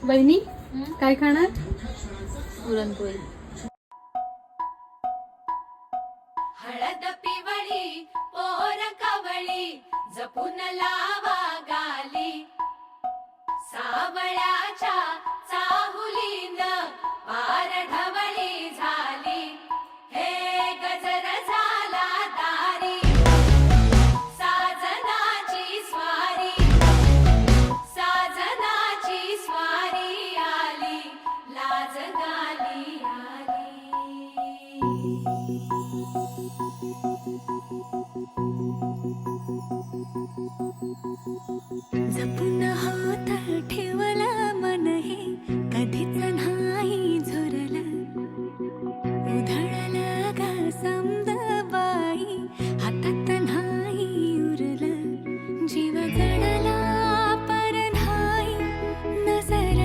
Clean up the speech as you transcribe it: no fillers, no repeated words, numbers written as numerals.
वहिनी काय खाणार? पुरणपोळी. हळद पिवळी पोर कवळी जपून लावा गाली सावळ्याच्या चाहुलीन पार ढवळी झाली हे गजर झाला दारी साजनाची स्वारी साजनाची स्वारी